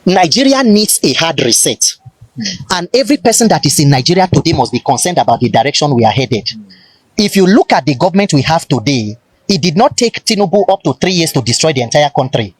Nigeria needs a hard reset. And every person that is in Nigeria today must be concerned about the direction we are headed. If you look at the government we have today, it did not take Tinubu up to 3 years to destroy the entire country,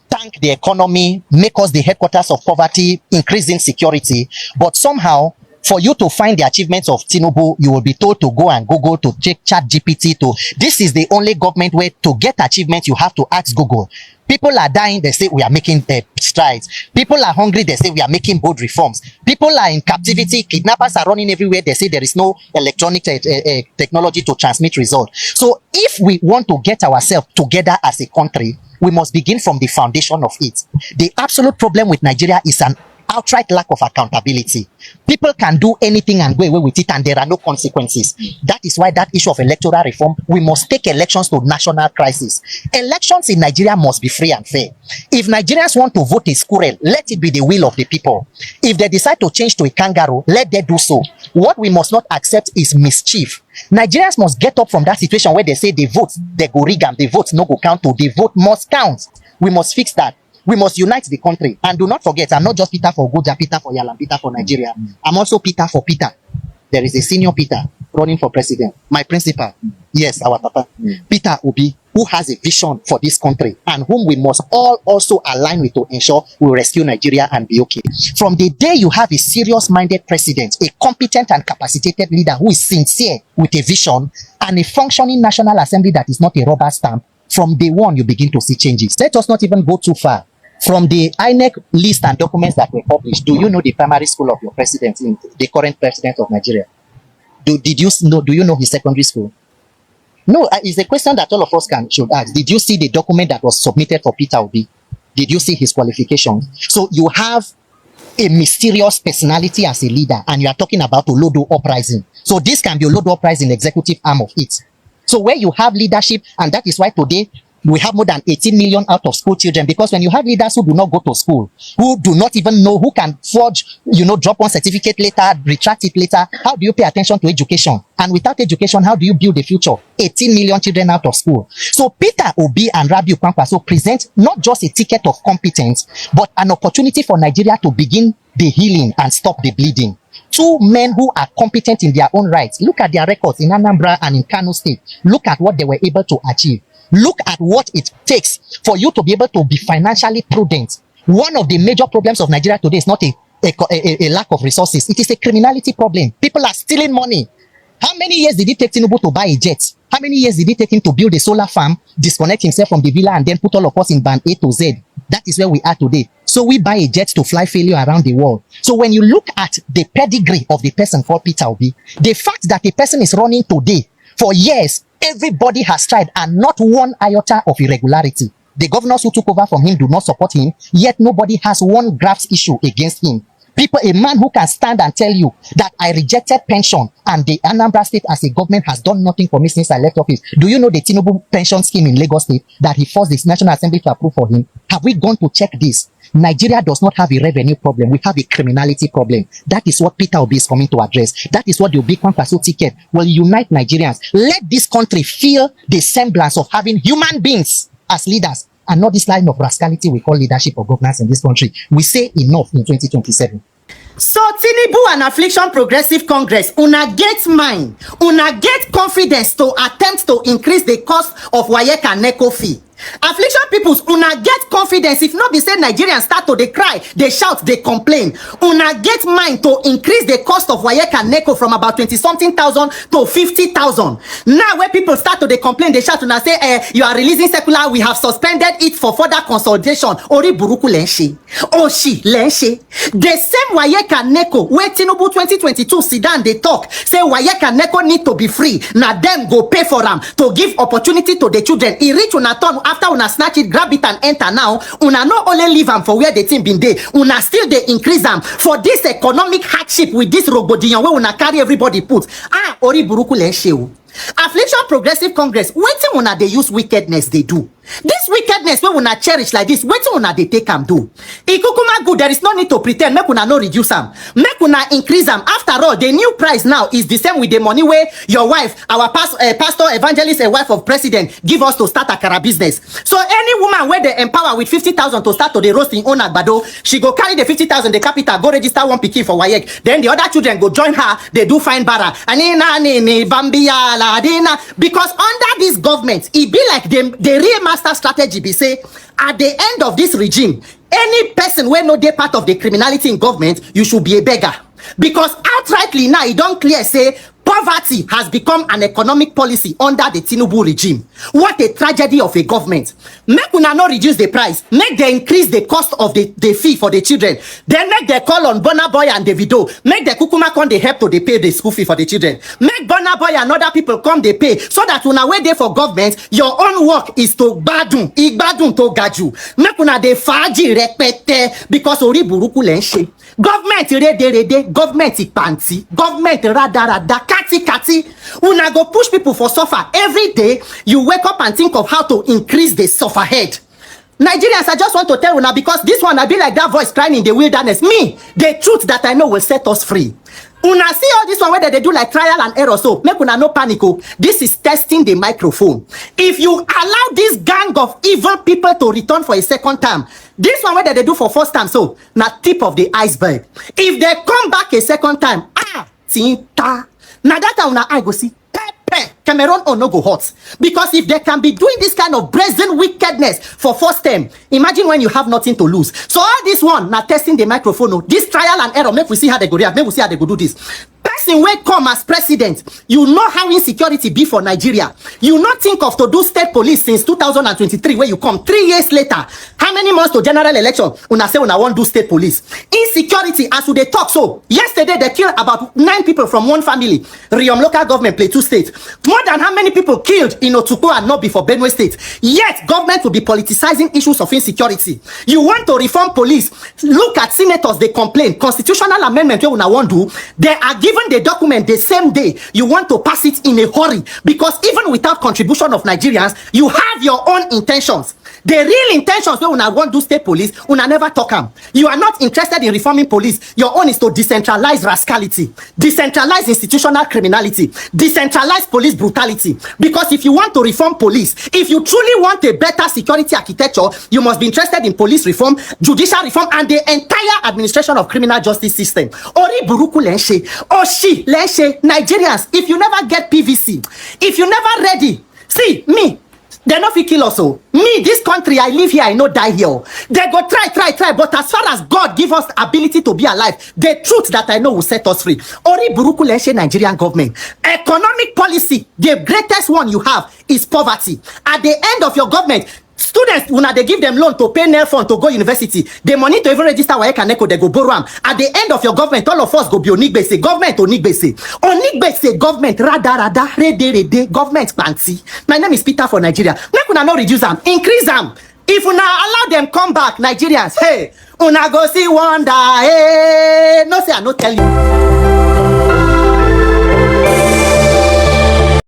tank the economy, make us the headquarters of poverty, increase insecurity. But somehow, for you to find the achievements of Tinubu, you will be told to go and Google, to check ChatGPT. This is the only government where to get achievements, you have to ask Google. People are dying, they say we are making strides. People are hungry, they say we are making bold reforms. People are in captivity, kidnappers are running everywhere, they say there is no electronic technology to transmit results. So if we want to get ourselves together as a country, we must begin from the foundation of it. The absolute problem with Nigeria is an outright lack of accountability. People can do anything and go away with it, and there are no consequences. That is why that issue of electoral reform, we must take elections to national crisis. Elections in Nigeria must be free and fair. If Nigerians want to vote a squirrel, let it be the will of the people. If they decide to change to a kangaroo, let them do so. What we must not accept is mischief. Nigerians must get up from that situation where they say the votes, they go rig and the votes no go count, to the vote must count. We must fix that. We must unite the country. And do not forget, I'm not just Peter for Goja, Peter for Yalam, Peter for Nigeria. I'm also Peter for Peter. There is a senior Peter running for president. My principal, yes, our papa, Peter Obi, who has a vision for this country and whom we must all also align with to ensure we rescue Nigeria and be okay. From the day you have a serious-minded president, a competent and capacitated leader who is sincere with a vision, and a functioning National Assembly that is not a rubber stamp, from day one you begin to see changes. Let us not even go too far. From the INEC list and documents that were published, do you know the primary school of your president, the current president of Nigeria? Do you know his secondary school? No, it's a question that all of us should ask. Did you see the document that was submitted for Peter Obi? Did you see his qualifications? So you have a mysterious personality as a leader, and you are talking about Olodo uprising. So this can be Olodo uprising, executive arm of it. So where you have leadership, and that is why today we have more than 18 million out of school children, because when you have leaders who do not go to school, who do not even know, who can forge, drop one certificate later, retract it later, how do you pay attention to education? And without education, how do you build a future? 18 million children out of school. So Peter Obi and Rabiu Kwankwaso present not just a ticket of competence, but an opportunity for Nigeria to begin the healing and stop the bleeding. Two men who are competent in their own rights. Look at their records in Anambra and in Kano State. Look at what they were able to achieve. Look at what it takes for you to be able to be financially prudent. One of the major problems of Nigeria today is not a lack of resources. It is a criminality problem. People are stealing money. How many years did it take Tinubu to buy a jet? How many years did it take him to build a solar farm, disconnect himself from the villa, and then put all of us in band A to Z? That is where we are today. So we buy a jet to fly failure around the world. So when you look at the pedigree of the person called Peter Obi, the fact that the person is running today, for years, everybody has tried, and not one iota of irregularity. The governors who took over from him do not support him, yet nobody has one graft issue against him. A man who can stand and tell you that I rejected pension and the Anambra State as a government has done nothing for me since I left office. Do you know the Tinubu pension scheme in Lagos State that he forced the National Assembly to approve for him? Have we gone to check this? Nigeria does not have a revenue problem. We have a criminality problem. That is what Peter Obi is coming to address. That is what the Obi Kwankwaso ticket will unite Nigerians. Let this country feel the semblance of having human beings as leaders, and not this line of rascality we call leadership or governance in this country. We say enough in 2027. So Tinubu and Affliction Progressive Congress, una get mind, una get confidence to attempt to increase the cost of WAEC and NECO fee. Affliction peoples, una get confidence. If not be said Nigerians start to they cry, they shout, they complain. Una get mind to increase the cost of WAEC and NECO from about 20-something thousand to 50,000. Now when people start to they complain, they shout, una say, you are releasing circular, we have suspended it for further consultation. Ori buruku lenshi. Oshi lenshi. The same WAEC and NECO, where Tinubu 2022 Sudan they talk, say WAEC and NECO need to be free. Now them go pay for them to give opportunity to the children. He reach una turn after una snatch it, grab it and enter now. Una not only leave them for where the team been there, una still they increase them for this economic hardship with this robodian where una carry everybody put. Ori buruku lenshi. Affliction Progressive Congress, wetin una dey use wickedness dey do? This wickedness wey una cherish like this, wetin una dey take am do? E kukuma good, there is no need to pretend. Make una no reduce am, make una increase am. After all, the new price now is the same with the money wey your wife, our pastor evangelist, a wife of president, give us to start akara business. So any woman wey dey empower with 50,000 to start to dey roast im own agbado, she go carry the 50,000, the capital, go register one pikin for WAEC. Then the other children go join her, they do fine bara. Because under this government, it be like the real master strategy be say, at the end of this regime, any person wey no dey part of the criminality in government, you should be a beggar. Because outrightly now, e don clear say poverty has become an economic policy under the Tinubu regime. What a tragedy of a government. Make una no reduce the price, make they increase the cost of the fee for the children. Then make they call on Burna Boy and Davido, make the kukuma come they help to they pay the school fee for the children. Make Burna Boy and other people come they pay, so that una wey dey for government, your own work is to gbadun, igbadun to gaju. Make una dey faji repete, because ori buruku lense. Government rede, government ipanti, government rada, kati. Una go push people for suffer. Every day, you wake up and think of how to increase the suffer head. Nigerians, I just want to tell una, because this one, I be like that voice crying in the wilderness. Me, the truth that I know will set us free. Una see all this one where they do like trial and error, so make una no panic. This is testing the microphone. If you allow this gang of evil people to return for a second time, this one where they do for first time, so na tip of the iceberg. If they come back a second time, tinta, na that una I go see Cameroon or no go hot. Because if they can be doing this kind of brazen wickedness for first time, imagine when you have nothing to lose. So all this one, now testing the microphone, this trial and error, make we see how they go react, make we see how they go do this. Person wey come as president, you know how insecurity be for Nigeria. You not think of to do state police since 2023, where you come 3 years later. How many months to general election? Una say una want do state police. Insecurity, as they talk so. Yesterday they killed about 9 people from one family. Riom local government Plateau state. More than how many people killed in Otukpo and Nobi for Benue state. Yet government will be politicizing issues of insecurity. You want to reform police? Look at senators, they complain. Constitutional amendment you una want do, they are given the document the same day. You want to pass it in a hurry, because even without contribution of Nigerians, you have your own intentions. The real intentions when una want to do state police, una never talk am. You are not interested in reforming police. Your own is to decentralize rascality, decentralize institutional criminality, decentralize police brutality. Because if you want to reform police, if you truly want a better security architecture, you must be interested in police reform, judicial reform, and the entire administration of criminal justice system. Ori buruku lense, oshi lense. Nigerians, if you never get PVC, if you never ready, see me. They no fit kill us. So me, this country, I live here, I no die here. They go try, but as far as God give us ability to be alive, the truth that I know will set us free. Ori buruku lense Nigerian government. Economic policy, the greatest one you have is poverty. At the end of your government, students, when they give them loan to pay nail fund to go university, the money to even register WAEC and NECO, they go borrow am. At the end of your government, all of us go be onigbese. Government onigbese. Onigbese government, rada, rede, government panty. My name is Peter for Nigeria. Make una no reduce am, increase am. If una allow them come back, Nigerians, hey, una go see wonder, hey. No say I no tell you.